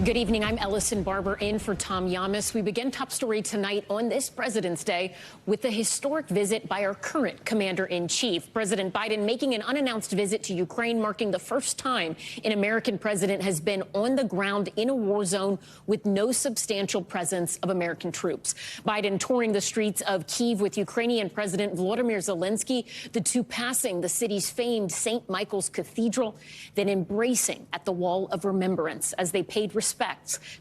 Good evening. I'm Ellison Barber in for Tom Llamas. We begin Top Story tonight on this President's Day with the historic visit by our current commander-in-chief. President Biden making an unannounced visit to Ukraine, marking the first time an American president has been on the ground in a war zone with no substantial presence of American troops. Biden touring the streets of Kyiv with Ukrainian President Volodymyr Zelensky, the two passing the city's famed St. Michael's Cathedral, then embracing at the Wall of Remembrance as they paid respects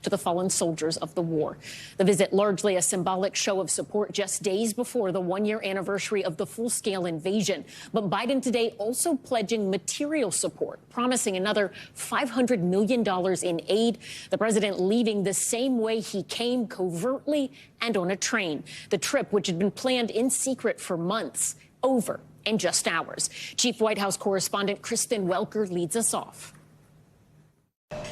to the fallen soldiers of the war. The visit largely a symbolic show of support just days before the one-year anniversary of the full-scale invasion. But Biden today also pledging material support, promising another $500 million in aid. The president leaving the same way he came, covertly and on a train. The trip, which had been planned in secret for months, over in just hours. Chief White House correspondent Kristen Welker leads us off.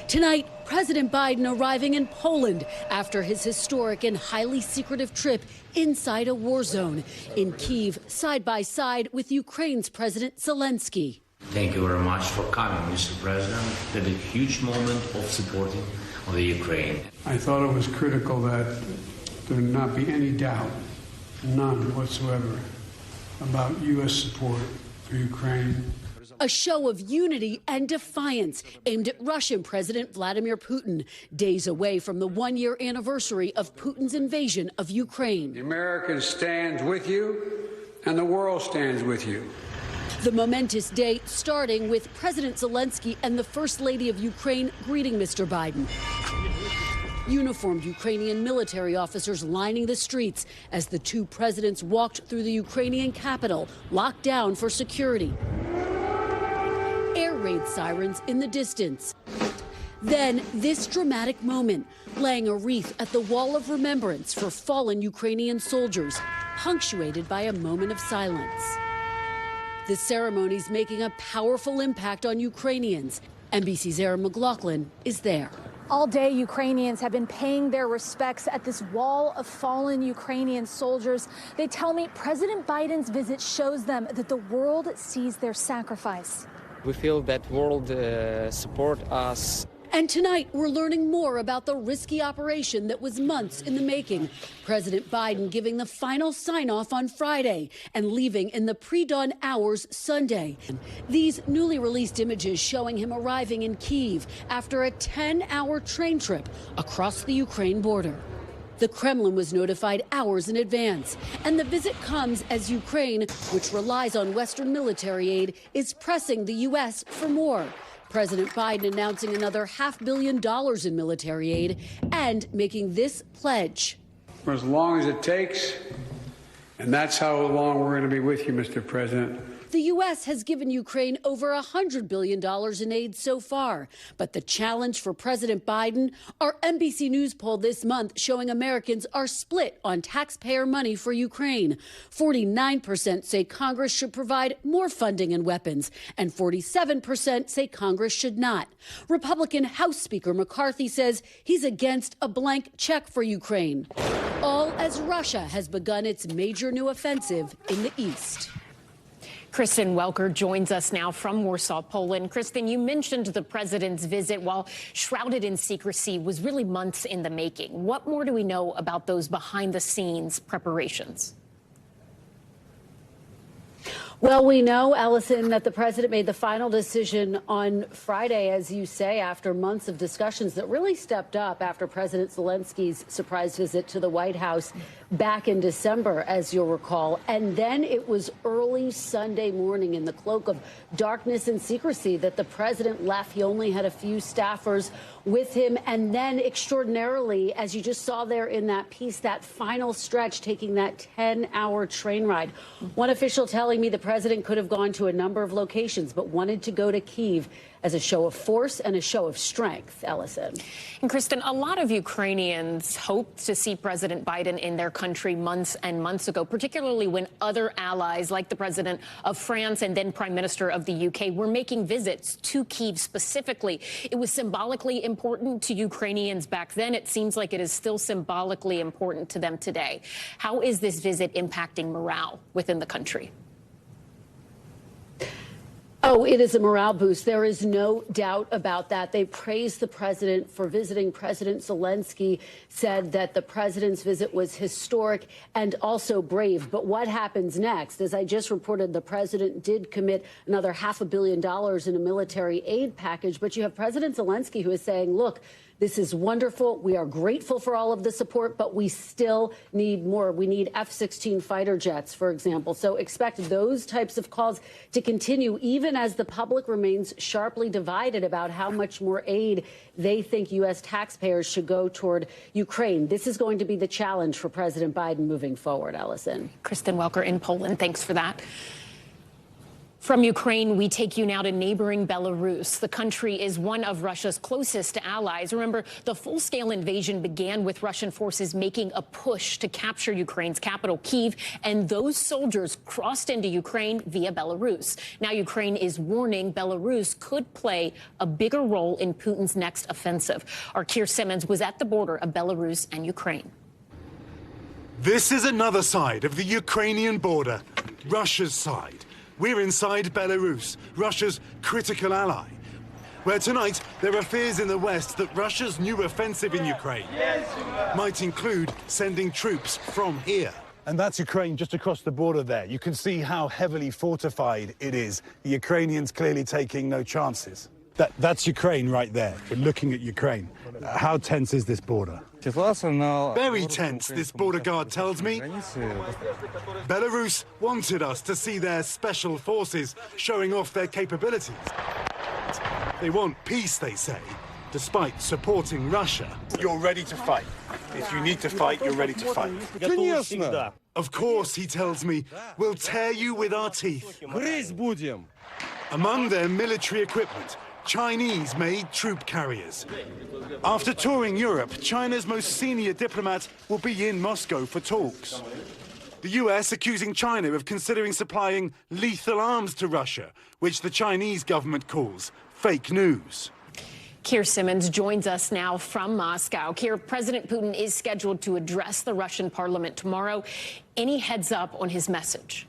Tonight, President Biden arriving in Poland after his historic and highly secretive trip inside a war zone. In Kyiv, side by side with Ukraine's President Zelensky. Thank you very much for coming, Mr. President. That a huge moment of supporting of the Ukraine. I thought it was critical that there not be any doubt, none whatsoever, about U.S. support for Ukraine. A show of unity and defiance aimed at Russian President Vladimir Putin, days away from the one-year anniversary of Putin's invasion of Ukraine. The Americans stand with you, and the world stands with you. The momentous day starting with President Zelensky and the First Lady of Ukraine greeting Mr. Biden. Uniformed Ukrainian military officers lining the streets as the two presidents walked through the Ukrainian capital, locked down for security. Air raid sirens in the distance. Then this dramatic moment, laying a wreath at the Wall of Remembrance for fallen Ukrainian soldiers, punctuated by a moment of silence. The ceremony's making a powerful impact on Ukrainians. NBC's Erin McLaughlin is there. All day, Ukrainians have been paying their respects at this wall of fallen Ukrainian soldiers. They tell me President Biden's visit shows them that the world sees their sacrifice. We feel that world support us. And tonight, we're learning more about the risky operation that was months in the making. President Biden giving the final sign-off on Friday and leaving in the pre-dawn hours Sunday. These newly released images showing him arriving in Kyiv after a 10-hour train trip across the Ukraine border. The Kremlin was notified hours in advance, and the visit comes as Ukraine, which relies on Western military aid, is pressing the U.S. for more. President Biden announcing another $500 million in military aid and making this pledge. For as long as it takes, and that's how long we're going to be with you, Mr. President. The U.S. has given Ukraine over $100 billion in aid so far. But the challenge for President Biden, our NBC News poll this month showing Americans are split on taxpayer money for Ukraine. 49% say Congress should provide more funding and weapons, and 47% say Congress should not. Republican House Speaker McCarthy says he's against a blank check for Ukraine, all as Russia has begun its major new offensive in the east. Kristen Welker joins us now from Warsaw, Poland. Kristen, you mentioned the president's visit, while shrouded in secrecy, was really months in the making. What more do we know about those behind-the-scenes preparations? Well, we know, Allison, that the president made the final decision on Friday, as you say, after months of discussions that really stepped up after President Zelensky's surprise visit to the White House back in December, as you'll recall. And then it was early Sunday morning in the cloak of darkness and secrecy that the president left. He only had a few staffers with him. And then extraordinarily, as you just saw there in that piece, that final stretch, taking that 10-hour train ride. One official telling me the president could have gone to a number of locations, but wanted to go to Kyiv as a show of force and a show of strength, Ellison. And Kristen, a lot of Ukrainians hoped to see President Biden in their country months and months ago, particularly when other allies like the president of France and then Prime Minister of the UK were making visits to Kyiv specifically. It was symbolically important to Ukrainians back then. It seems like it is still symbolically important to them today. How is this visit impacting morale within the country? Oh, it is a morale boost. There is no doubt about that. They praised the president for visiting. President Zelensky said that the president's visit was historic and also brave. But what happens next? As I just reported, the president did commit another $500 million in a military aid package. But you have President Zelensky who is saying, look, this is wonderful. We are grateful for all of the support, but we still need more. We need F-16 fighter jets, for example. So expect those types of calls to continue, even as the public remains sharply divided about how much more aid they think U.S. taxpayers should go toward Ukraine. This is going to be the challenge for President Biden moving forward, Ellison. Kristen Welker in Poland, thanks for that. From Ukraine, we take you now to neighboring Belarus. The country is one of Russia's closest allies. Remember, the full-scale invasion began with Russian forces making a push to capture Ukraine's capital, Kyiv, and those soldiers crossed into Ukraine via Belarus. Now Ukraine is warning Belarus could play a bigger role in Putin's next offensive. Our Keir Simmons was at the border of Belarus and Ukraine. This is another side of the Ukrainian border, Russia's side. We're inside Belarus, Russia's critical ally, where tonight there are fears in the West that Russia's new offensive in Ukraine might include sending troops from here. And that's Ukraine just across the border there. You can see how heavily fortified it is. The Ukrainians clearly taking no chances. That's Ukraine right there. We're looking at Ukraine. How tense is this border? Very tense, this border guard tells me. Belarus wanted us to see their special forces showing off their capabilities. They want peace, they say, despite supporting Russia. You're ready to fight. If you need to fight, you're ready to fight. Of course, he tells me, we'll tear you with our teeth. Among their military equipment, Chinese-made troop carriers. After touring Europe, China's most senior diplomat will be in Moscow for talks. The US accusing China of considering supplying lethal arms to Russia, which the Chinese government calls fake news. Keir Simmons joins us now from Moscow. Keir, President Putin is scheduled to address the Russian parliament tomorrow. Any heads up on his message?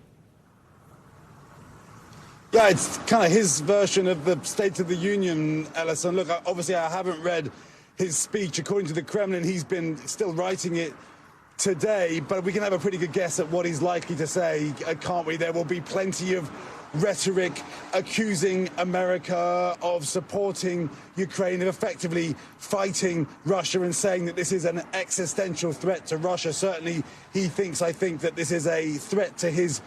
Yeah, it's kind of his version of the State of the Union, Ellison. Look, obviously I haven't read his speech. According to the Kremlin, he's been still writing it today, but we can have a pretty good guess at what he's likely to say, can't we? There will be plenty of rhetoric accusing America of supporting Ukraine, of effectively fighting Russia and saying that this is an existential threat to Russia. Certainly he thinks, I think, that this is a threat to his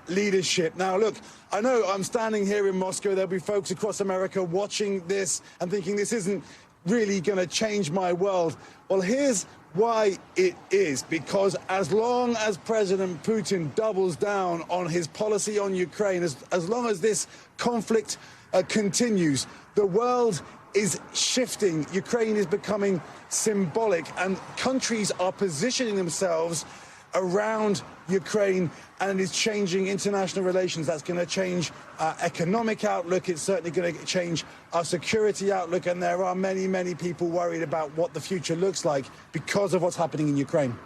leadership. Now, look, I know I'm standing here in Moscow. There'll be folks across America watching this and thinking this isn't really going to change my world. Well, here's why it is, because as long as President Putin doubles down on his policy on Ukraine, as long as this conflict continues, the world is shifting. Ukraine is becoming symbolic, and countries are positioning themselves around Ukraine, and is changing international relations. That's going to change our economic outlook. It's certainly going to change our security outlook, and there are many, many people worried about what the future looks like because of what's happening in Ukraine.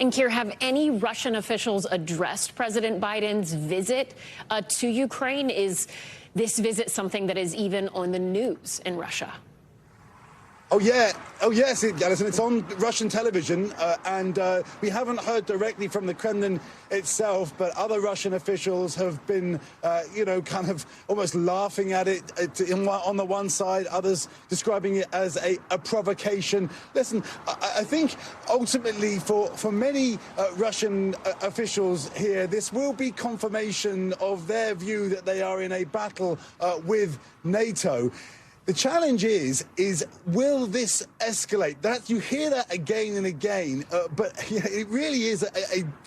And Keir, have any Russian officials addressed President Biden's visit to Ukraine? Is this visit something that is even on the news in Russia? Oh, yeah. Oh, yes, Alison. It's on Russian television, and we haven't heard directly from the Kremlin itself, but other Russian officials have been, you know, kind of almost laughing at it on the one side, others describing it as a provocation. Listen, I think ultimately for many Russian officials here, this will be confirmation of their view that they are in a battle with NATO. The challenge is will this escalate? That you hear that again and again, but yeah, it really is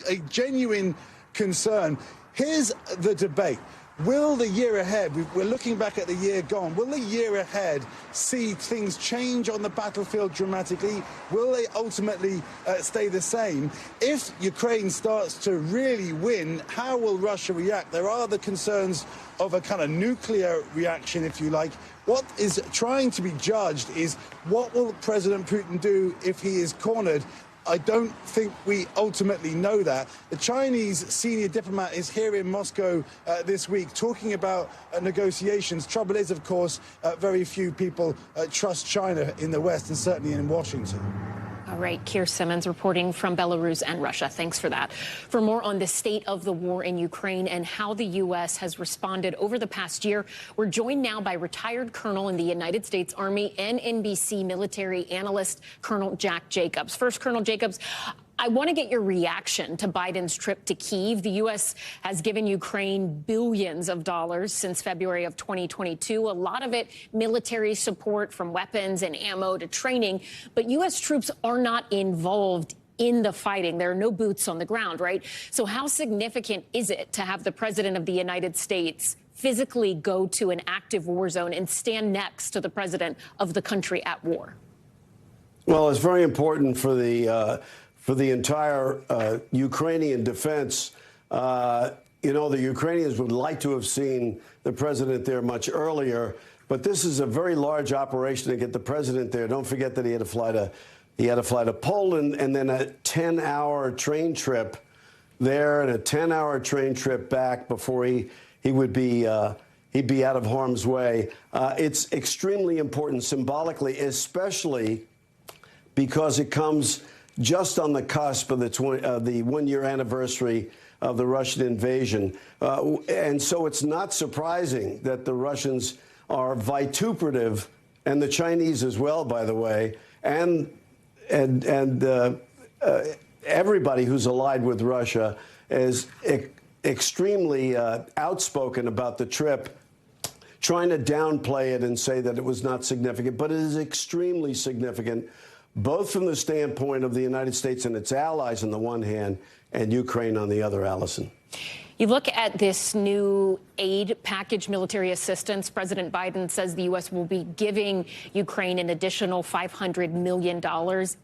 a genuine concern. Here's the debate. Will the year ahead, we're looking back at the year gone, will the year ahead see things change on the battlefield dramatically? Will they ultimately stay the same? If Ukraine starts to really win, how will Russia react? There are the concerns of a kind of nuclear reaction, if you like. What is trying to be judged is what will President Putin do if he is cornered? I don't think we ultimately know that. The Chinese senior diplomat is here in Moscow this week talking about negotiations. Trouble is, of course, very few people trust China in the West and certainly in Washington. All right, Keir Simmons reporting from Belarus and Russia. Thanks for that. For more on the state of the war in Ukraine and how the U.S. has responded over the past year, we're joined now by retired colonel in the United States Army and NBC military analyst, Colonel Jack Jacobs. First, Colonel Jacobs, I want to get your reaction to Biden's trip to Kyiv. The U.S. has given Ukraine billions of dollars since February of 2022, a lot of it military support from weapons and ammo to training. But U.S. troops are not involved in the fighting. There are no boots on the ground, right? So how significant is it to have the president of the United States physically go to an active war zone and stand next to the president of the country at war? Well, it's very important for the entire Ukrainian defense. You know, the Ukrainians would like to have seen the president there much earlier, but this is a very large operation to get the president there. Don't forget that he had to fly to Poland and then a 10-hour train trip there and a 10-hour train trip back before he would be he'd be out of harm's way. It's extremely important symbolically, especially because it comes just on the cusp of the one-year anniversary of the Russian invasion. And so it's not surprising that the Russians are vituperative, and the Chinese as well, by the way, and everybody who's allied with Russia is extremely outspoken about the trip, trying to downplay it and say that it was not significant, but it is extremely significant, both from the standpoint of the United States and its allies on the one hand, and Ukraine on the other, Allison. You look at this new aid package, military assistance. President Biden says the U.S. will be giving Ukraine an additional $500 million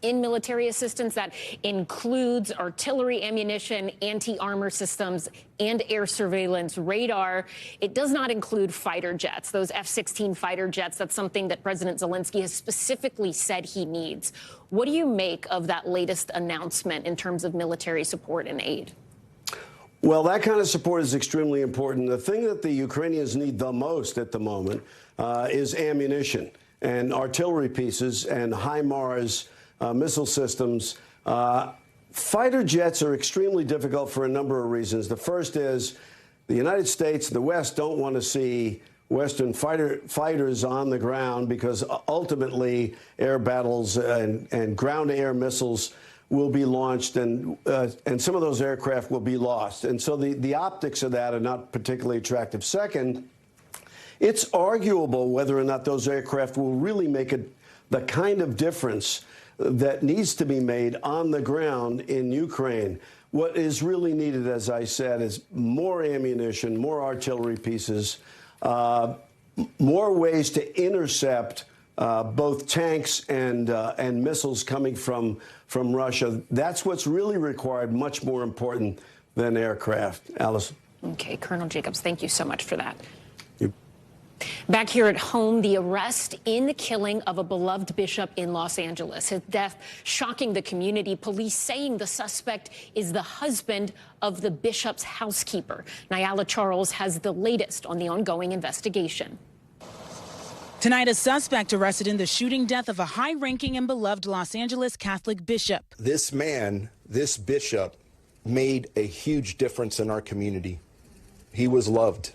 in military assistance. That includes artillery, ammunition, anti-armor systems, and air surveillance radar. It does not include fighter jets, those F-16 fighter jets. That's something that President Zelensky has specifically said he needs. What do you make of that latest announcement in terms of military support and aid? Well, that kind of support is extremely important. The thing that the Ukrainians need the most at the moment is ammunition and artillery pieces and HIMARS missile systems. Fighter jets are extremely difficult for a number of reasons. The first is the United States and the West don't want to see Western fighters on the ground because ultimately air battles and ground-to-air missiles will be launched, and some of those aircraft will be lost. And so the optics of that are not particularly attractive. Second, it's arguable whether or not those aircraft will really make the kind of difference that needs to be made on the ground in Ukraine. What is really needed, as I said, is more ammunition, more artillery pieces, more ways to intercept both tanks and missiles coming from Russia. That's what's really required, much more important than aircraft. Allison. Okay, Colonel Jacobs, thank you so much for that. Back here at home, the arrest in the killing of a beloved bishop in Los Angeles. His death shocking the community. Police saying the suspect is the husband of the bishop's housekeeper. Nyala Charles has the latest on the ongoing investigation. Tonight, a suspect arrested in the shooting death of a high-ranking and beloved Los Angeles Catholic bishop. This man, this bishop, made a huge difference in our community. He was loved.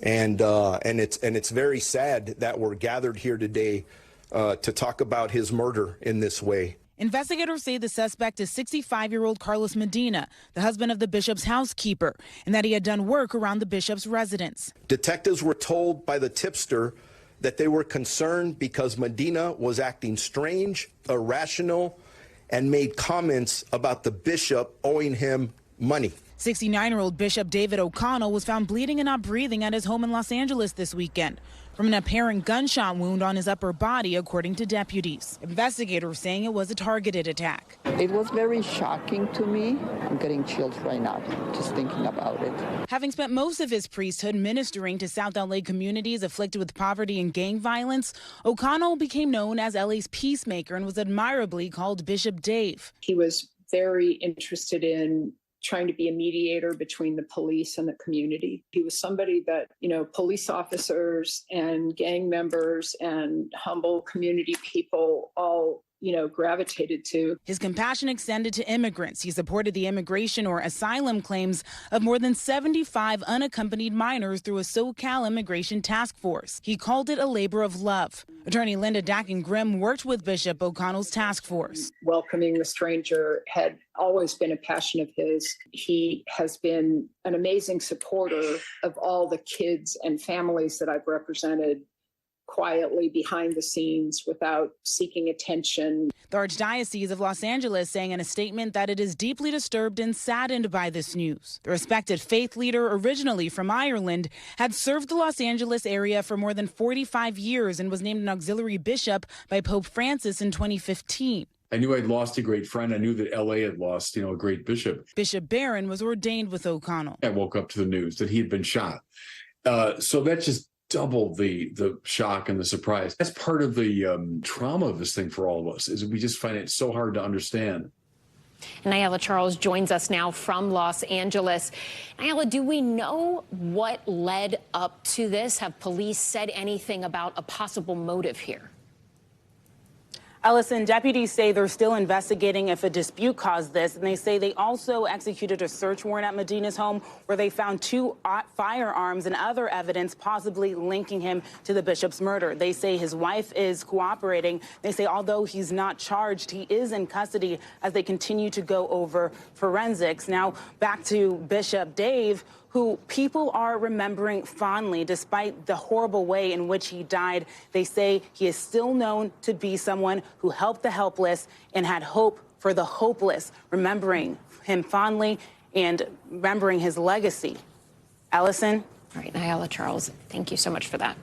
And it's very sad that we're gathered here today to talk about his murder in this way. Investigators say the suspect is 65-year-old Carlos Medina, the husband of the bishop's housekeeper, and that he had done work around the bishop's residence. Detectives were told by the tipster that they were concerned because Medina was acting strange, irrational, and made comments about the bishop owing him money. 69-year-old Bishop David O'Connell was found bleeding and not breathing at his home in Los Angeles this weekend. from an apparent gunshot wound on his upper body, according to deputies. Investigators saying it was a targeted attack. It was very shocking to me. I'm getting chills right now just thinking about it. Having spent most of his priesthood ministering to South LA communities afflicted with poverty and gang violence, O'Connell became known as LA's peacemaker and was admirably called Bishop Dave. He was very interested in trying to be a mediator between the police and the community. He was somebody that, police officers and gang members and humble community people all gravitated to. His compassion extended to immigrants. He supported the immigration or asylum claims of more than 75 unaccompanied minors through a SoCal immigration task force. He called it a labor of love. Attorney Linda Dacken-Grimm worked with Bishop O'Connell's task force. Welcoming the stranger had always been a passion of his. He has been an amazing supporter of all the kids and families that I've represented, quietly behind the scenes without seeking attention. The Archdiocese of Los Angeles saying in a statement that it is deeply disturbed and saddened by this news. The respected faith leader, originally from Ireland, had served the Los Angeles area for more than 45 years and was named an auxiliary bishop by Pope Francis in 2015. I knew I'd lost a great friend. I knew that LA had lost, a great bishop. Bishop Barron was ordained with O'Connell. I woke up to the news that he had been shot. So that just double the shock and the surprise. That's part of the trauma of this thing for all of us, is we just find it so hard to understand. And Ayala Charles joins us now from Los Angeles. Ayala, do we know what led up to this? Have police said anything about a possible motive here? Ellison, deputies say they're still investigating if a dispute caused this, and they say they also executed a search warrant at Medina's home where they found 2 firearms and other evidence possibly linking him to the bishop's murder. They say his wife is cooperating. They say although he's not charged, he is in custody as they continue to go over forensics. Now, back to Bishop Dave, who people are remembering fondly despite the horrible way in which he died. They say he is still known to be someone who helped the helpless and had hope for the hopeless, remembering him fondly and remembering his legacy. Ellison? All right, Ayala Charles, thank you so much for that.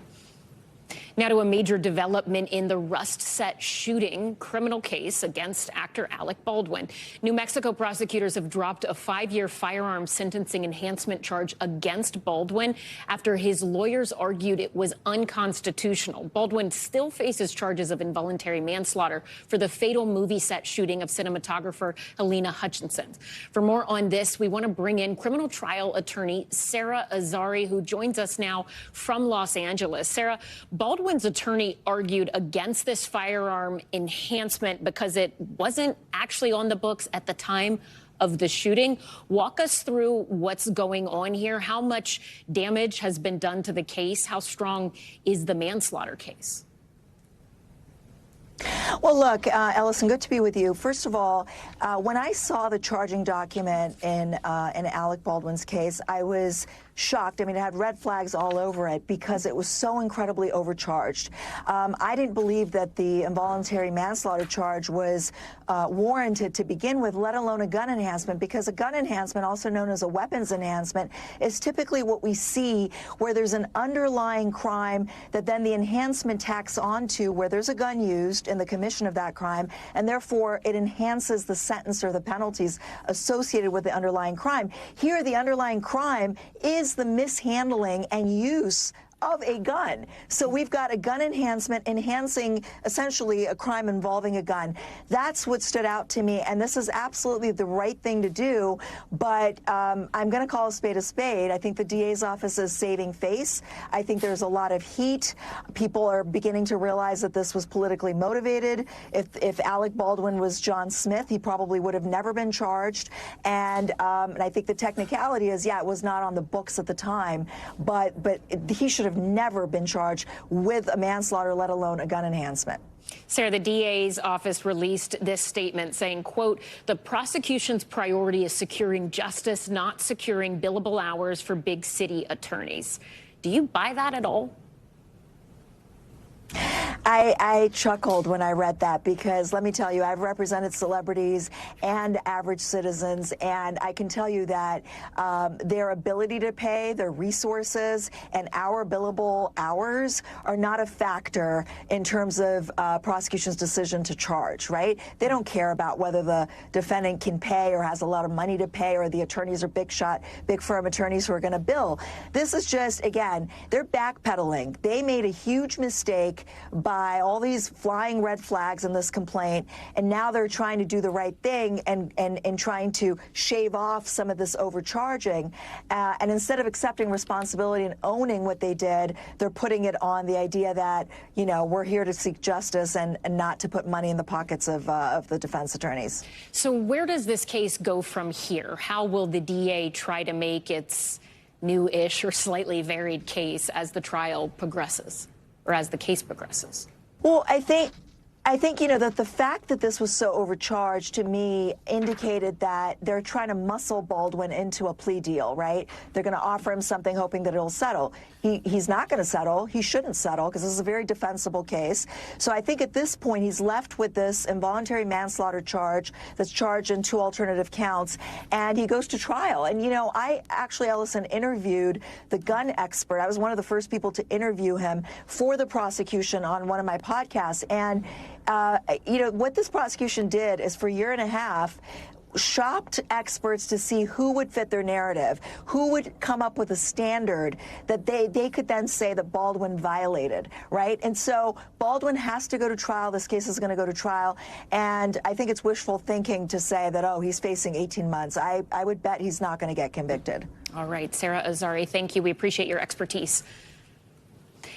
Now to a major development in the Rust Set shooting criminal case against actor Alec Baldwin. New Mexico prosecutors have dropped a 5-year firearm sentencing enhancement charge against Baldwin after his lawyers argued it was unconstitutional. Baldwin still faces charges of involuntary manslaughter for the fatal movie set shooting of cinematographer Helena Hutchinson. For more on this, we want to bring in criminal trial attorney Sarah Azari, who joins us now from Los Angeles. Sarah, Baldwin's attorney argued against this firearm enhancement because it wasn't actually on the books at the time of the shooting. Walk us through what's going on here. How much damage has been done to the case? How strong is the manslaughter case? Well, look, Ellison, good to be with you. First of all, when I saw the charging document in Alec Baldwin's case, I was shocked. I mean, it had red flags all over it because it was so incredibly overcharged. I didn't believe that the involuntary manslaughter charge was warranted to begin with, let alone a gun enhancement, because a gun enhancement, also known as a weapons enhancement, is typically what we see where there's an underlying crime that then the enhancement tacks onto where there's a gun used in the commission of that crime, and therefore it enhances the sentence or the penalties associated with the underlying crime. Here, the underlying crime is the mishandling and use of a gun. So we've got a gun enhancement enhancing essentially a crime involving a gun. That's what stood out to me, and this is absolutely the right thing to do, but I'm going to call a spade a spade. I think the DA's office is saving face. I think there's a lot of heat. People are beginning to realize that this was politically motivated. If Alec Baldwin was John Smith, he probably would have never been charged, and I think the technicality is, yeah, it was not on the books at the time, but he should have never been charged with a manslaughter, let alone a gun enhancement. Sarah, the DA's office released this statement saying, quote, the prosecution's priority is securing justice, not securing billable hours for big city attorneys. Do you buy that at all? I chuckled when I read that because let me tell you, I've represented celebrities and average citizens, and I can tell you that their ability to pay, their resources, and our billable hours are not a factor in terms of prosecution's decision to charge, right? They don't care about whether the defendant can pay or has a lot of money to pay or the attorneys are big firm attorneys who are going to bill. This is just, again, they're backpedaling. They made a huge mistake by all these flying red flags in this complaint, and now they're trying to do the right thing and trying to shave off some of this overcharging. And instead of accepting responsibility and owning what they did, they're putting it on the idea that, you know, we're here to seek justice and not to put money in the pockets of the defense attorneys. So where does this case go from here? How will the DA try to make its new-ish or slightly varied case as the trial progresses? Or as the case progresses? Well, I think, you know, that the fact that this was so overcharged to me indicated that they're trying to muscle Baldwin into a plea deal, right? They're going to offer him something hoping that it'll settle. He's not going to settle. He shouldn't settle because this is a very defensible case. So I think at this point he's left with this involuntary manslaughter charge that's charged in 2 alternative counts, and he goes to trial. And, you know, I actually, Ellison, interviewed the gun expert. I was one of the first people to interview him for the prosecution on one of my podcasts. And you know, what this prosecution did is for a year and a half, shopped experts to see who would fit their narrative, who would come up with a standard that they could then say that Baldwin violated, right? And so Baldwin has to go to trial. This case is going to go to trial. And I think it's wishful thinking to say that, oh, he's facing 18 months. I would bet he's not going to get convicted. All right, Sarah Azari, thank you. We appreciate your expertise.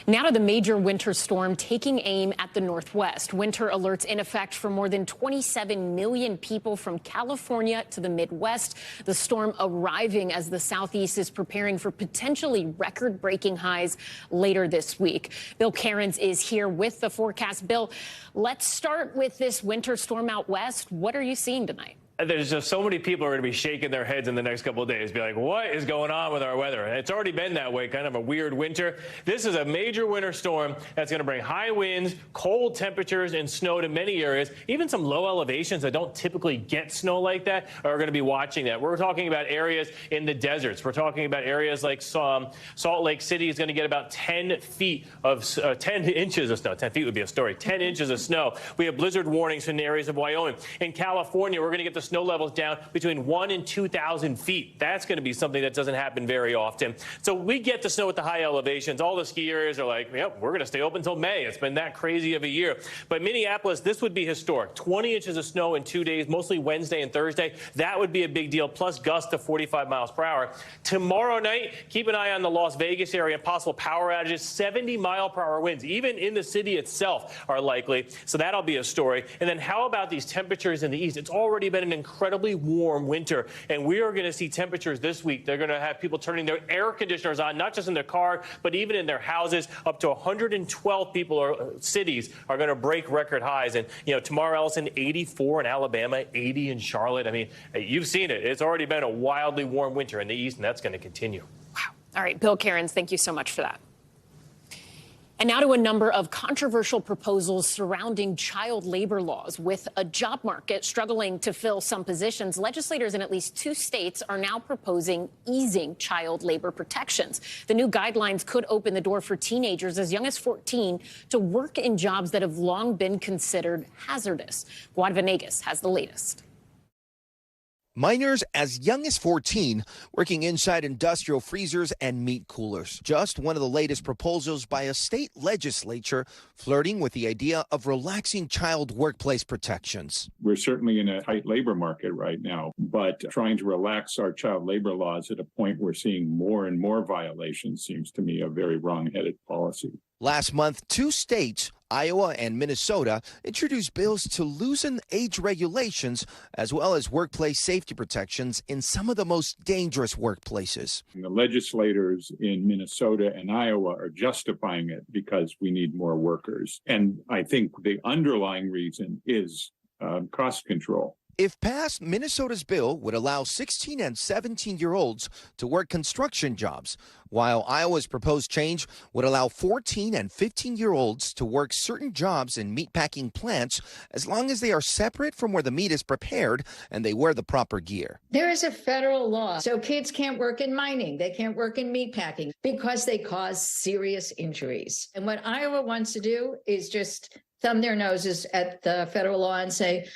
Now to the major winter storm taking aim at the Northwest. Winter alerts in effect for more than 27 million people from California to the Midwest. The storm arriving as the Southeast is preparing for potentially record-breaking highs later this week. Bill Cairns is here with the forecast. Bill, let's start with this winter storm out west. What are you seeing tonight? There's just so many people are going to be shaking their heads in the next couple of days, be like, what is going on with our weather? And it's already been that way, kind of a weird winter. This is a major winter storm that's going to bring high winds, cold temperatures, and snow to many areas. Even some low elevations that don't typically get snow like that are going to be watching that. We're talking about areas in the deserts. We're talking about areas like Salt Lake City is going to get about 10 inches of snow. 10 feet would be a story. 10 inches of snow. We have blizzard warnings in areas of Wyoming. In California, we're going to get the snow levels down between 1,000 and 2,000 feet. That's going to be something that doesn't happen very often. So we get the snow at the high elevations. All the ski areas are like, yep, we're going to stay open until May. It's been that crazy of a year. But Minneapolis, this would be historic. 20 inches of snow in 2 days, mostly Wednesday and Thursday. That would be a big deal, plus gusts of 45 miles per hour. Tomorrow night, keep an eye on the Las Vegas area, possible power outages. 70-mile-per-hour winds, even in the city itself, are likely. So that'll be a story. And then how about these temperatures in the east? It's already been an incredibly warm winter, and we are going to see temperatures this week. They're going to have people turning their air conditioners on, not just in their car, but even in their houses. Up to 112 people or cities are going to break record highs. And, you know, tomorrow, Ellison, 84 in Alabama, 80 in Charlotte. I mean, you've seen it. It's already been a wildly warm winter in the east, and that's going to continue. Wow. All right, Bill Cairns, thank you so much for that. And now to a number of controversial proposals surrounding child labor laws. With a job market struggling to fill some positions, legislators in at least 2 states are now proposing easing child labor protections. The new guidelines could open the door for teenagers as young as 14 to work in jobs that have long been considered hazardous. Juan Venegas has the latest. Minors as young as 14 working inside industrial freezers and meat coolers. Just one of the latest proposals by a state legislature flirting with the idea of relaxing child workplace protections. We're certainly in a tight labor market right now, but trying to relax our child labor laws at a point we're seeing more and more violations seems to me a very wrong-headed policy. Last month, 2 states, Iowa and Minnesota, introduced bills to loosen age regulations as well as workplace safety protections in some of the most dangerous workplaces. And the legislators in Minnesota and Iowa are justifying it because we need more workers. And I think the underlying reason is cost control. If passed, Minnesota's bill would allow 16 and 17-year-olds to work construction jobs, while Iowa's proposed change would allow 14 and 15-year-olds to work certain jobs in meatpacking plants as long as they are separate from where the meat is prepared and they wear the proper gear. There is a federal law, so kids can't work in mining, they can't work in meatpacking because they cause serious injuries. And what Iowa wants to do is just thumb their noses at the federal law and say,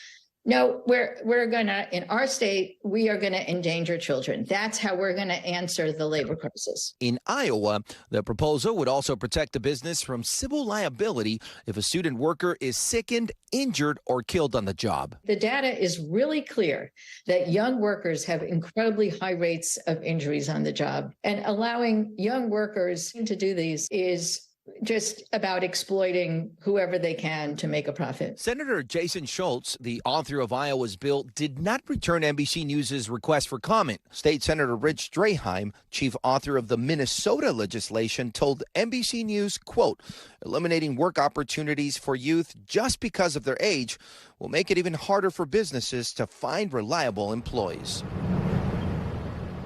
no, we're going to, in our state, we are going to endanger children. That's how we're going to answer the labor crisis. In Iowa, the proposal would also protect the business from civil liability if a student worker is sickened, injured, or killed on the job. The data is really clear that young workers have incredibly high rates of injuries on the job. And allowing young workers to do these is just about exploiting whoever they can to make a profit. Senator Jason Schultz, the author of Iowa's bill, did not return NBC News' request for comment. State Senator Rich Straheim, chief author of the Minnesota legislation, told NBC News, quote, eliminating work opportunities for youth just because of their age will make it even harder for businesses to find reliable employees.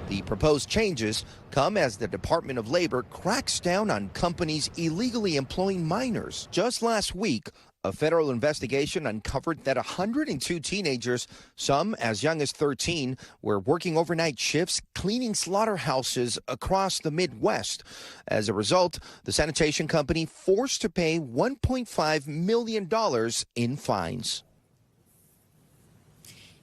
The proposed changes come as the Department of Labor cracks down on companies illegally employing minors. Just last week, a federal investigation uncovered that 102 teenagers, some as young as 13, were working overnight shifts cleaning slaughterhouses across the Midwest. As a result, the sanitation company forced to pay $1.5 million in fines.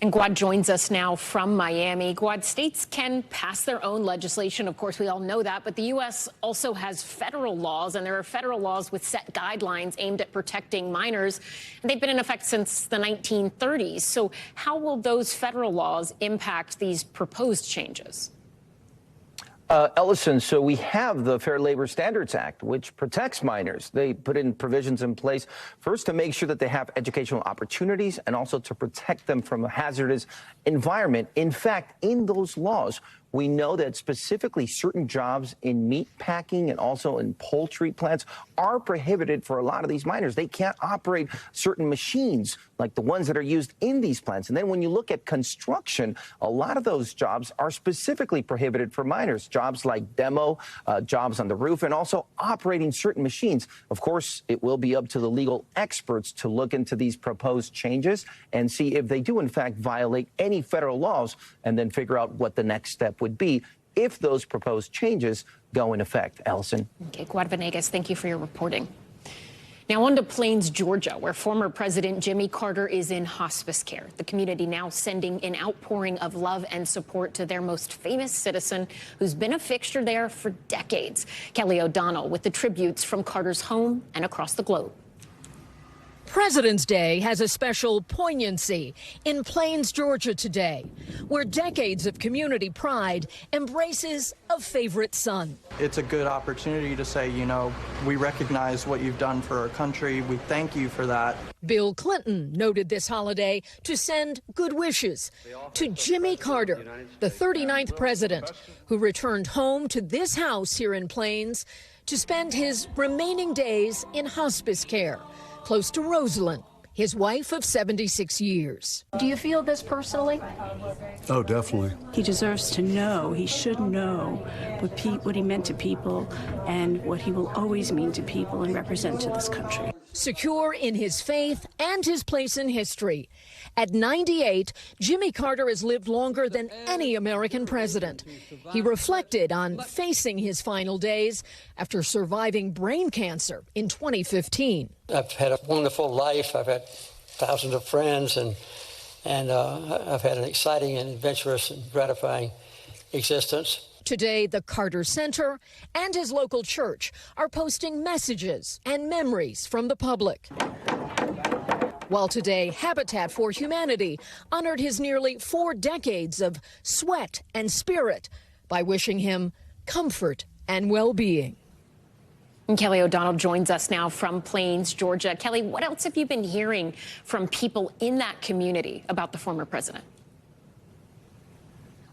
And Gwad joins us now from Miami. Gwad, states can pass their own legislation. Of course, we all know that. But the U.S. also has federal laws, and there are federal laws with set guidelines aimed at protecting minors. And they've been in effect since the 1930s. So how will those federal laws impact these proposed changes? Ellison, so we have the Fair Labor Standards Act, which protects minors. They put in provisions in place, first to make sure that they have educational opportunities and also to protect them from a hazardous environment. In fact, in those laws, we know that specifically certain jobs in meat packing and also in poultry plants are prohibited for a lot of these minors. They can't operate certain machines like the ones that are used in these plants. And then when you look at construction, a lot of those jobs are specifically prohibited for minors. Jobs like demo, jobs on the roof, and also operating certain machines. Of course, it will be up to the legal experts to look into these proposed changes and see if they do, in fact, violate any federal laws and then figure out what the next step would be if those proposed changes go in effect. Allison. Okay, Gwad Venegas, thank you for your reporting. Now on to Plains, Georgia, where former President Jimmy Carter is in hospice care. The community now sending an outpouring of love and support to their most famous citizen, who's been a fixture there for decades. Kelly O'Donnell with the tributes from Carter's home and across the globe. President's Day has a special poignancy in Plains, Georgia today, where decades of community pride embraces a favorite son. It's a good opportunity to say, you know, we recognize what you've done for our country. We thank you for that. Bill Clinton noted this holiday to send good wishes to Jimmy Carter, the 39th president, who returned home to this house here in Plains to spend his remaining days in hospice care, close to Rosalind, his wife of 76 years. Do you feel this personally? Oh, definitely. He deserves to know, he should know what he meant to people and what he will always mean to people and represent to this country. Secure in his faith and his place in history. At 98, Jimmy Carter has lived longer than any American president. He reflected on facing his final days after surviving brain cancer in 2015. I've had a wonderful life. I've had thousands of friends, and I've had an exciting and adventurous and gratifying existence. Today, the Carter Center and his local church are posting messages and memories from the public. While today, Habitat for Humanity honored his nearly 4 decades of sweat and spirit by wishing him comfort and well-being. And Kelly O'Donnell joins us now from Plains, Georgia. Kelly, what else have you been hearing from people in that community about the former president?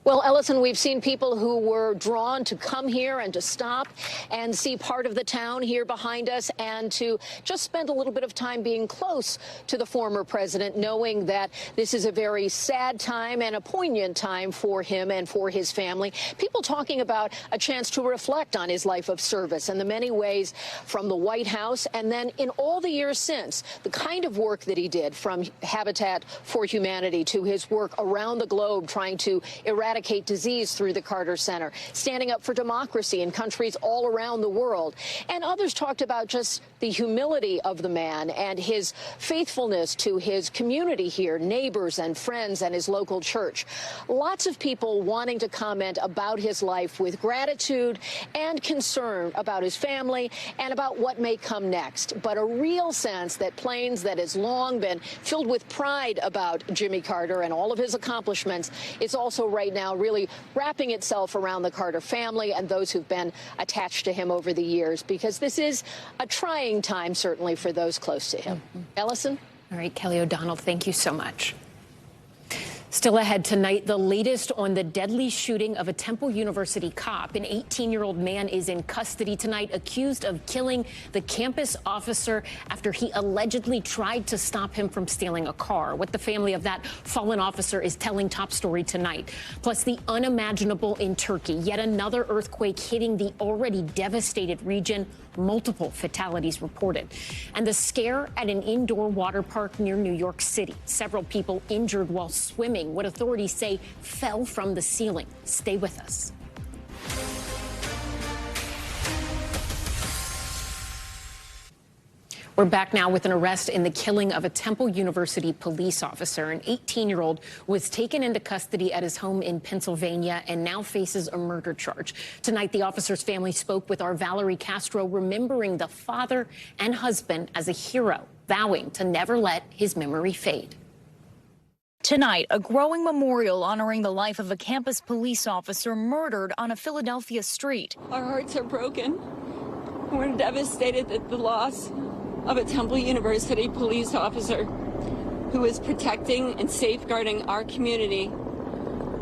Well, Ellison, we've seen people who were drawn to come here and to stop and see part of the town here behind us and to just spend a little bit of time being close to the former president, knowing that this is a very sad time and a poignant time for him and for his family. People talking about a chance to reflect on his life of service and the many ways from the White House and then in all the years since, the kind of work that he did from Habitat for Humanity to his work around the globe trying to eradicate disease through the Carter Center, standing up for democracy in countries all around the world. And others talked about just the humility of the man and his faithfulness to his community here, neighbors and friends and his local church. Lots of people wanting to comment about his life with gratitude and concern about his family and about what may come next. But a real sense that Plains, that has long been filled with pride about Jimmy Carter and all of his accomplishments, is also right now really wrapping itself around the Carter family and those who've been attached to him over the years, because this is a trying time, certainly, for those close to him. Ellison? All right, Kelly O'Donnell, thank you so much. Still ahead tonight, the latest on the deadly shooting of a Temple University cop. An 18-year-old man is in custody tonight, accused of killing the campus officer after he allegedly tried to stop him from stealing a car. What the family of that fallen officer is telling Top Story tonight. Plus, the unimaginable in Turkey. Yet another earthquake hitting the already devastated region. Multiple fatalities reported. And the scare at an indoor water park near New York City. Several people injured while swimming, what authorities say fell from the ceiling. Stay with us. We're back now with an arrest in the killing of a Temple University police officer. An 18-year-old was taken into custody at his home in Pennsylvania and now faces a murder charge. Tonight, the officer's family spoke with our Valerie Castro, remembering the father and husband as a hero, vowing to never let his memory fade. Tonight, a growing memorial honoring the life of a campus police officer murdered on a Philadelphia street. Our hearts are broken. We're devastated at the loss of a Temple University police officer who is protecting and safeguarding our community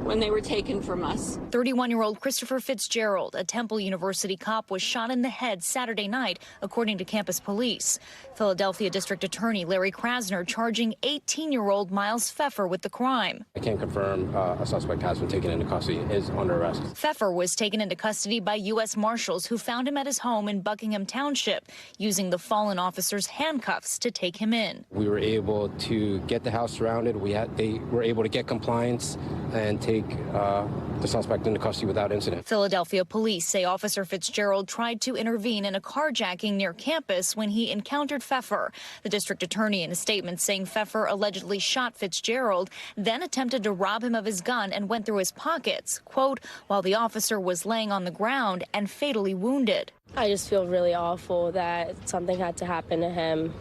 when they were taken from us. 31-year-old Christopher Fitzgerald, a Temple University cop, was shot in the head Saturday night, according to campus police. Philadelphia District Attorney Larry Krasner charging 18-year-old Miles Pfeffer with the crime. I can't confirm a suspect has been taken into custody, is under arrest. Pfeffer was taken into custody by U.S. Marshals who found him at his home in Buckingham Township, using the fallen officer's handcuffs to take him in. We were able to get the house surrounded. They were able to get compliance and take the suspect into custody without incident. Philadelphia police say Officer Fitzgerald tried to intervene in a carjacking near campus when he encountered Pfeffer. The district attorney in a statement saying Pfeffer allegedly shot Fitzgerald, then attempted to rob him of his gun and went through his pockets, quote, while the officer was laying on the ground and fatally wounded. I just feel really awful that something had to happen to him,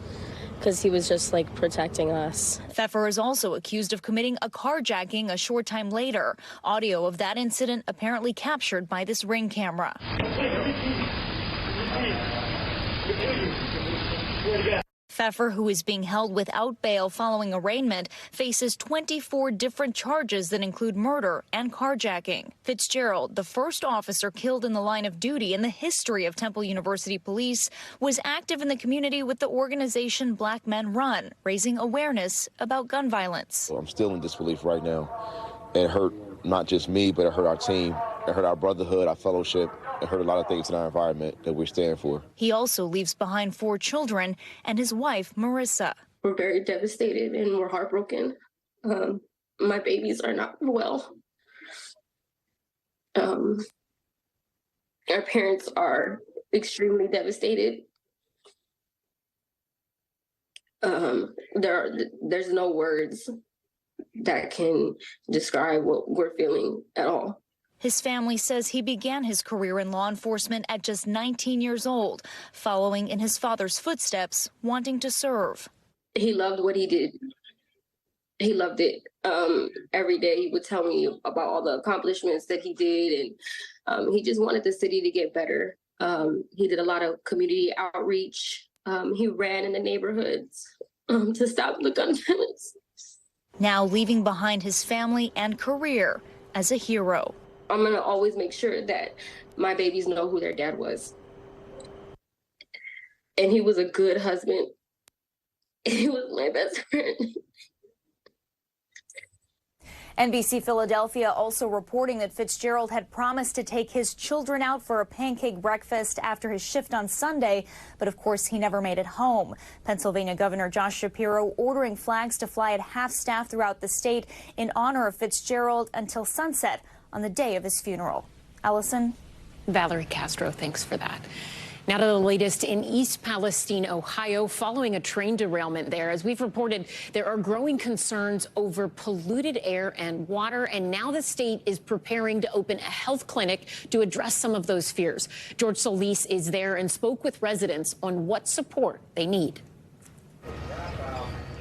because he was just like protecting us. Pfeffer is also accused of committing a carjacking a short time later. Audio of that incident apparently captured by this Ring camera. Pfeffer, who is being held without bail following arraignment, faces 24 different charges that include murder and carjacking. Fitzgerald, the first officer killed in the line of duty in the history of Temple University Police, was active in the community with the organization Black Men Run, raising awareness about gun violence. I'm still in disbelief right now. It hurt not just me, but it hurt our team. It hurt our brotherhood, our fellowship. It hurt a lot of things in our environment that we stand for. He also leaves behind 4 children and his wife, Marissa. We're very devastated and we're heartbroken. My babies are not well. Our parents are extremely devastated. There's no words that can describe what we're feeling at all. His family says he began his career in law enforcement at just 19 years old, following in his father's footsteps, wanting to serve. He loved what he did. He loved it. Every day he would tell me about all the accomplishments that he did, and he just wanted the city to get better. He did a lot of community outreach. He ran in the neighborhoods to stop the gun violence. Now leaving behind his family and career as a hero. I'm going to always make sure that my babies know who their dad was. And he was a good husband. He was my best friend. NBC Philadelphia also reporting that Fitzgerald had promised to take his children out for a pancake breakfast after his shift on Sunday, but of course he never made it home. Pennsylvania Governor Josh Shapiro ordering flags to fly at half-staff throughout the state in honor of Fitzgerald until sunset on the day of his funeral. Allison? Valerie Castro, thanks for that. Now to the latest in East Palestine, Ohio, following a train derailment there. As we've reported, there are growing concerns over polluted air and water, and now the state is preparing to open a health clinic to address some of those fears. George Solis is there and spoke with residents on what support they need.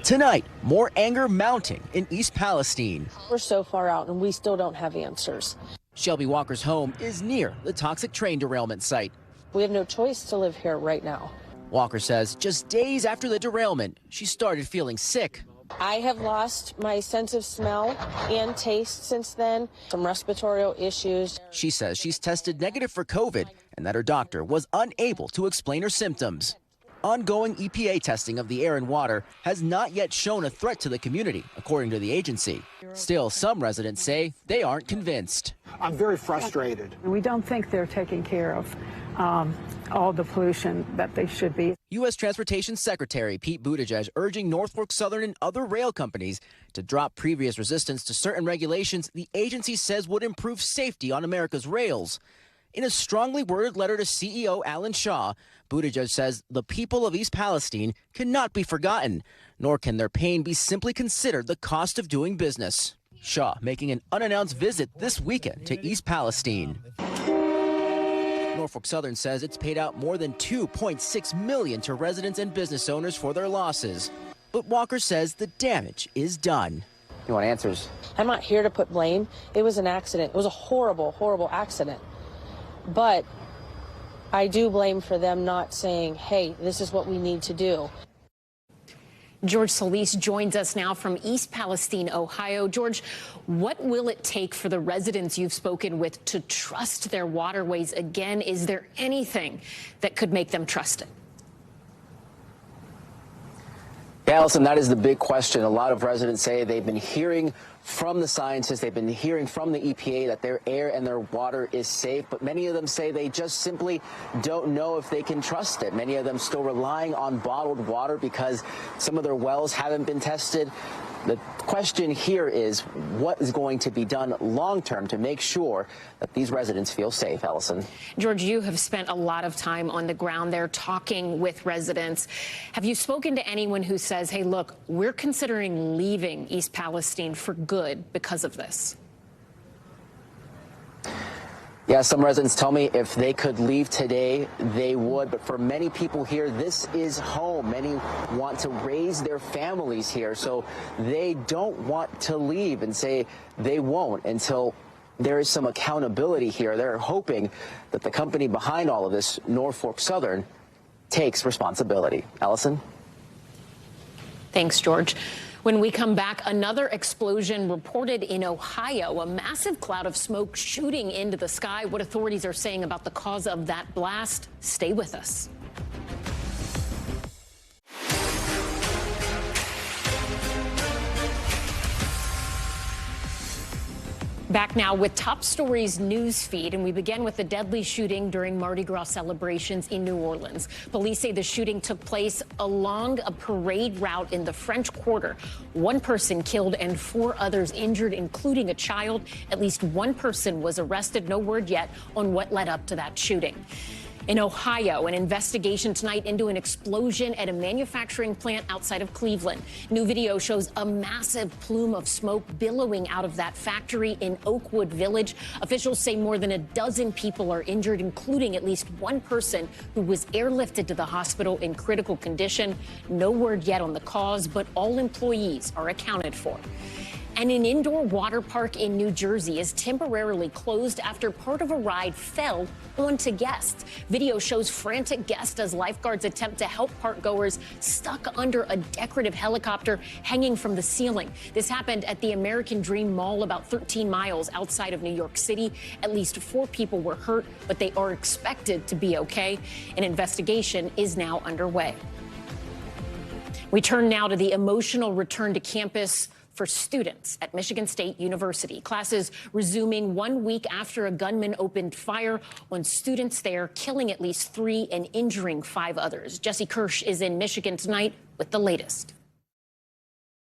Tonight, more anger mounting in East Palestine. We're so far out and we still don't have answers. Shelby Walker's home is near the toxic train derailment site. We have no choice to live here right now. Walker says just days after the derailment, she started feeling sick. I have lost my sense of smell and taste since then, some respiratory issues. She says she's tested negative for COVID and that her doctor was unable to explain her symptoms. Ongoing EPA testing of the air and water has not yet shown a threat to the community, according to the agency. Still, some residents say they aren't convinced. I'm very frustrated. We don't think they're taking care of all the pollution that they should be. U.S. Transportation Secretary Pete Buttigieg urging Norfolk Southern and other rail companies to drop previous resistance to certain regulations the agency says would improve safety on America's rails. In a strongly worded letter to CEO Alan Shaw, Buttigieg says the people of East Palestine cannot be forgotten, nor can their pain be simply considered the cost of doing business. Shaw making an unannounced visit this weekend to East Palestine. Norfolk Southern says it's paid out more than $2.6 million to residents and business owners for their losses. But Walker says the damage is done. You want answers? I'm not here to put blame. It was an accident. It was a horrible, horrible accident. But I do blame for them not saying, hey, this is what we need to do. George Solis joins us now from East Palestine, Ohio. George, what will it take for the residents you've spoken with to trust their waterways again? Is there anything that could make them trust it? Yeah, Allison, that is the big question. A lot of residents say they've been hearing from the scientists, they've been hearing from the EPA that their air and their water is safe, but many of them say they just simply don't know if they can trust it. Many of them still relying on bottled water because some of their wells haven't been tested. The question here is what is going to be done long term to make sure that these residents feel safe, Allison? George, you have spent a lot of time on the ground there talking with residents. Have you spoken to anyone who says, hey, look, we're considering leaving East Palestine for good because of this? Yeah, some residents tell me if they could leave today, they would. But for many people here, this is home. Many want to raise their families here, so they don't want to leave and say they won't until there is some accountability here. They're hoping that the company behind all of this, Norfolk Southern, takes responsibility. Allison? Thanks, George. When we come back, another explosion reported in Ohio, a massive cloud of smoke shooting into the sky. What authorities are saying about the cause of that blast? Stay with us. Back now with Top Stories news feed, and we begin with the deadly shooting during Mardi Gras celebrations in New Orleans. Police say the shooting took place along a parade route in the French Quarter. One person killed and 4 others injured, including a child. At least one person was arrested. No word yet on what led up to that shooting. In Ohio, an investigation tonight into an explosion at a manufacturing plant outside of Cleveland. New video shows a massive plume of smoke billowing out of that factory in Oakwood Village. Officials say more than a dozen people are injured, including at least one person who was airlifted to the hospital in critical condition. No word yet on the cause, but all employees are accounted for. And an indoor water park in New Jersey is temporarily closed after part of a ride fell onto guests. Video shows frantic guests as lifeguards attempt to help park goers stuck under a decorative helicopter hanging from the ceiling. This happened at the American Dream Mall about 13 miles outside of New York City. At least 4 people were hurt, but they are expected to be okay. An investigation is now underway. We turn now to the emotional return to campus for students at Michigan State University. Classes resuming 1 week after a gunman opened fire on students there, killing at least 3 and injuring 5 others. Jesse Kirsch is in Michigan tonight with the latest.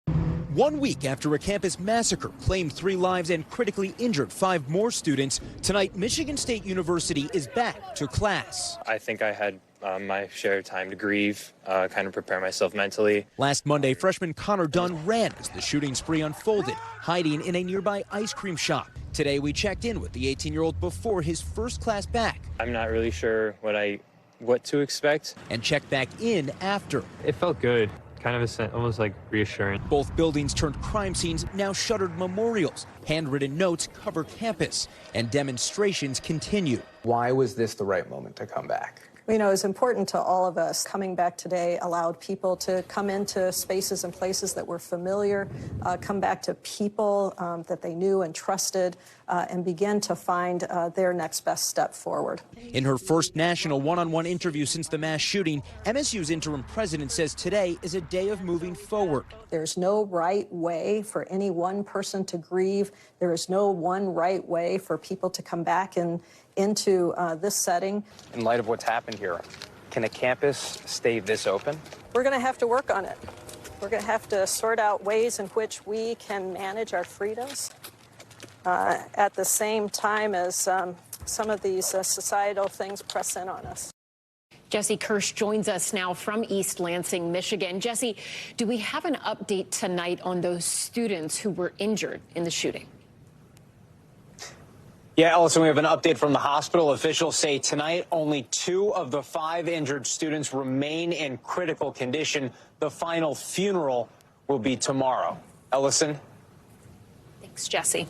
1 week after a campus massacre claimed 3 lives and critically injured 5 more students, tonight Michigan State University is back to class. I think I had my share of time to grieve, kind of prepare myself mentally. Last Monday, freshman Connor Dunn ran as the shooting spree unfolded, hiding in a nearby ice cream shop. Today, we checked in with the 18-year-old before his first class back. I'm not really sure what to expect. And checked back in after. It felt good. Kind of almost like reassuring. Both buildings turned crime scenes, now shuttered memorials. Handwritten notes cover campus, and demonstrations continue. Why was this the right moment to come back? You know, it's important to all of us. Coming back today allowed people to come into spaces and places that were familiar, come back to people that they knew and trusted, and begin to find their next best step forward. In her first national one-on-one interview since the mass shooting, MSU's interim president says today is a day of moving forward. There's no right way for any one person to grieve. There is no one right way for people to come back into this setting. In light of what's happened here, can a campus stay this open? We're going to have to work on it. We're going to have to sort out ways in which we can manage our freedoms at the same time as some of these societal things press in on us. Jesse Kirsch joins us now from East Lansing, Michigan. Jesse, do we have an update tonight on those students who were injured in the shooting? Yeah, Ellison, we have an update from the hospital. Officials say tonight only 2 of the 5 injured students remain in critical condition. The final funeral will be tomorrow. Ellison. Thanks, Jesse.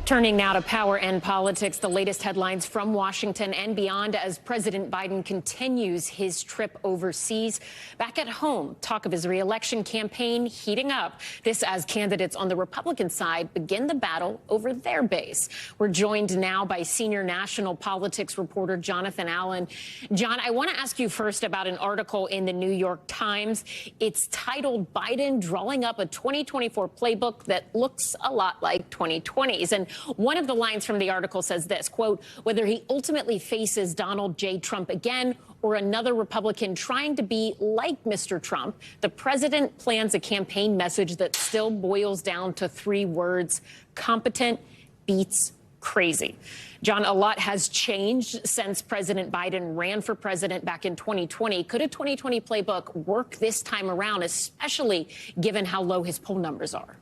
Turning now to power and politics, the latest headlines from Washington and beyond as President Biden continues his trip overseas. Back at home, talk of his re-election campaign heating up. This as candidates on the Republican side begin the battle over their base. We're joined now by senior national politics reporter Jonathan Allen. John, I want to ask you first about an article in the New York Times. It's titled "Biden Drawing Up a 2024 Playbook That Looks a Lot Like 2020's." And one of the lines from the article says this, quote, "Whether he ultimately faces Donald J. Trump again or another Republican trying to be like Mr. Trump, the president plans a campaign message that still boils down to 3 words: competent beats crazy." John, a lot has changed since President Biden ran for president back in 2020. Could a 2020 playbook work this time around, especially given how low his poll numbers are?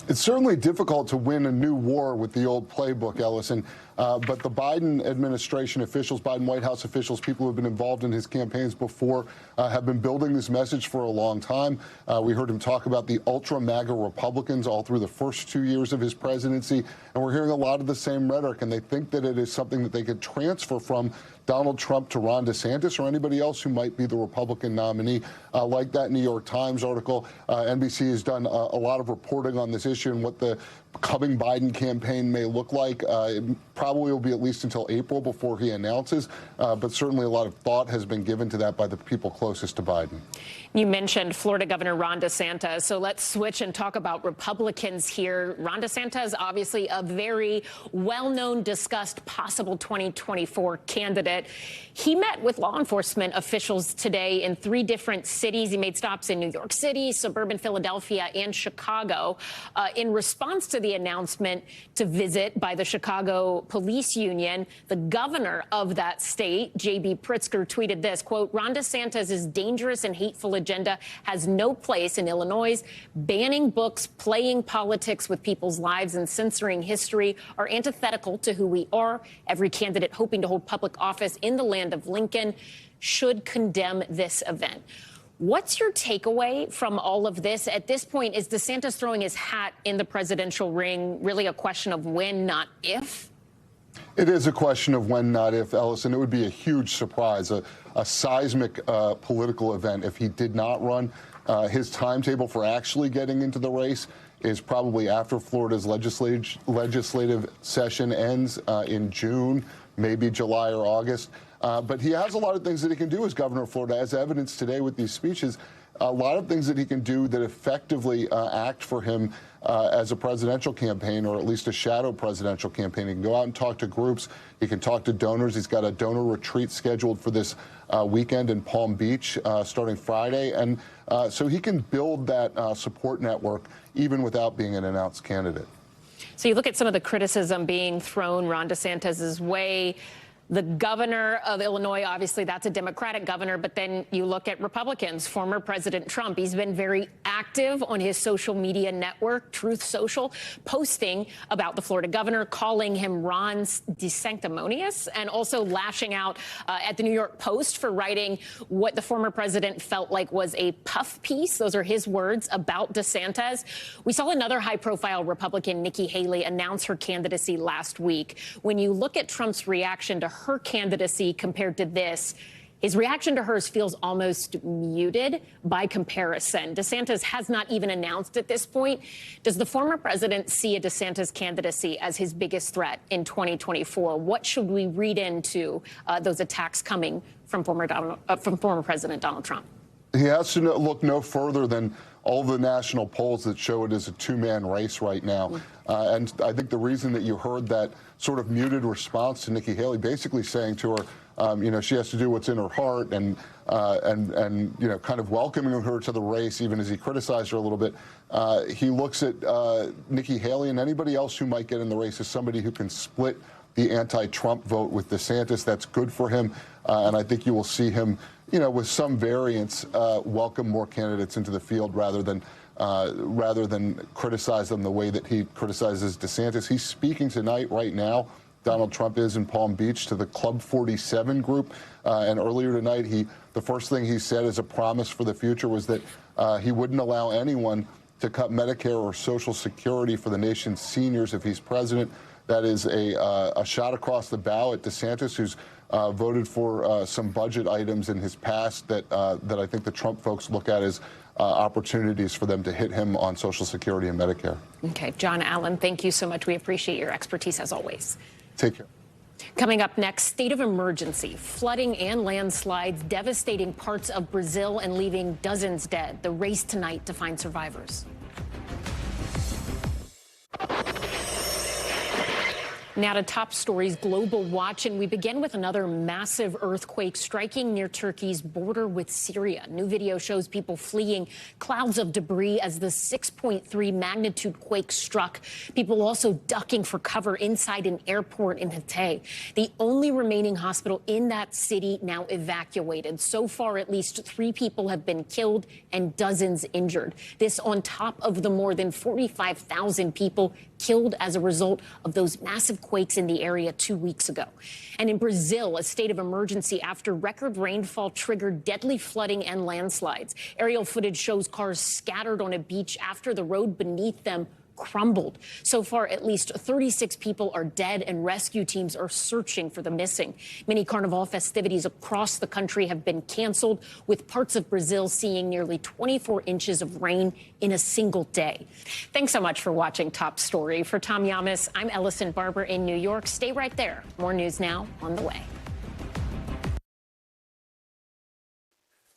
It's certainly difficult to win a new war with the old playbook, Ellison. But the Biden administration officials, Biden White House officials, people who have been involved in his campaigns before, have been building this message for a long time. We heard him talk about the ultra MAGA Republicans all through the first 2 years of his presidency. And we're hearing a lot of the same rhetoric. And they think that it is something that they could transfer from Donald Trump to Ron DeSantis or anybody else who might be the Republican nominee. Like that New York Times article, NBC has done a lot of reporting on this issue and what the coming Biden campaign may look like. It probably will be at least until April before he announces, but certainly a lot of thought has been given to that by the people closest to Biden. You mentioned Florida Governor Ron DeSantis, so let's switch and talk about Republicans here. Ron DeSantis, obviously a very well-known, discussed, possible 2024 candidate. He met with law enforcement officials today in 3 different cities. He made stops in New York City, suburban Philadelphia, and Chicago. In response to the announcement to visit by the Chicago Police Union, the governor of that state, J.B. Pritzker, tweeted this, quote, "Ron DeSantis' dangerous and hateful agenda has no place in Illinois. Banning books, playing politics with people's lives, and censoring history are antithetical to who we are. Every candidate hoping to hold public office in the land of Lincoln should condemn this event." What's your takeaway from all of this? At this point, is DeSantis throwing his hat in the presidential ring really a question of when, not if? It is a question of when, not if, Ellison. It would be a huge surprise, a seismic political event if he did not run. His timetable for actually getting into the race is probably after Florida's legislative session ends in June, maybe July or August. But he has a lot of things that he can do as governor of Florida, as evidenced today with these speeches. A lot of things that he can do that effectively act for him as a presidential campaign, or at least a shadow presidential campaign. He can go out and talk to groups. He can talk to donors. He's got a donor retreat scheduled for this weekend in Palm Beach starting Friday. And so he can build that support network even without being an announced candidate. So you look at some of the criticism being thrown Ron DeSantis' way. The governor of Illinois, obviously, that's a Democratic governor, but then you look at Republicans. Former President Trump, he's been very active on his social media network, Truth Social, posting about the Florida governor, calling him Ron's DeSanctimonious, and also lashing out at the New York Post for writing what the former president felt like was a puff piece. Those are his words about DeSantis. We saw another high-profile Republican, Nikki Haley, announce her candidacy last week. When you look at Trump's reaction to her candidacy compared to this, his reaction to hers feels almost muted by comparison. DeSantis has not even announced at this point. Does the former president see a DeSantis candidacy as his biggest threat in 2024? What should we read into those attacks coming from former President Donald Trump? He has to look no further than all the national polls that show it is a two-man race right now. And I think the reason that you heard that sort of muted response to Nikki Haley, basically saying to her, you know, she has to do what's in her heart, and you know, kind of welcoming her to the race, even as he criticized her a little bit. He looks at Nikki Haley and anybody else who might get in the race as somebody who can split the anti-Trump vote with DeSantis. That's good for him, and I think you will see him, you know, with some variance, welcome more candidates into the field rather than criticize them the way that he criticizes DeSantis. He's speaking tonight, right now. Donald Trump is in Palm Beach to the Club 47 group, and earlier tonight, the first thing he said as a promise for the future was that he wouldn't allow anyone to cut Medicare or Social Security for the nation's seniors if he's president. That is a shot across the bow at DeSantis, who's voted for some budget items in his past that I think the Trump folks look at as opportunities for them to hit him on Social Security and Medicare. Okay, John Allen, thank you so much. We appreciate your expertise as always. Take care. Coming up next, state of emergency, flooding and landslides devastating parts of Brazil and leaving dozens dead. The race tonight to find survivors. Now to top stories, global watch, and we begin with another massive earthquake striking near Turkey's border with Syria. New video shows people fleeing clouds of debris as the 6.3 magnitude quake struck. People also ducking for cover inside an airport in Hatay. The only remaining hospital in that city now evacuated. So far, at least 3 people have been killed and dozens injured. This on top of the more than 45,000 people killed as a result of those massive quakes in the area 2 weeks ago. And in Brazil, a state of emergency after record rainfall triggered deadly flooding and landslides. Aerial footage shows cars scattered on a beach after the road beneath them crumbled. So far, at least 36 people are dead, and rescue teams are searching for the missing. Many Carnival festivities across the country have been canceled, with parts of Brazil seeing nearly 24 inches of rain in a single day. Thanks so much for watching Top Story. For Tom Llamas, I'm Ellison Barber in New York. Stay right there. More news now on the way.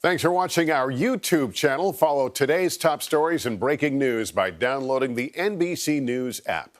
Thanks for watching our YouTube channel. Follow today's top stories and breaking news by downloading the NBC News app.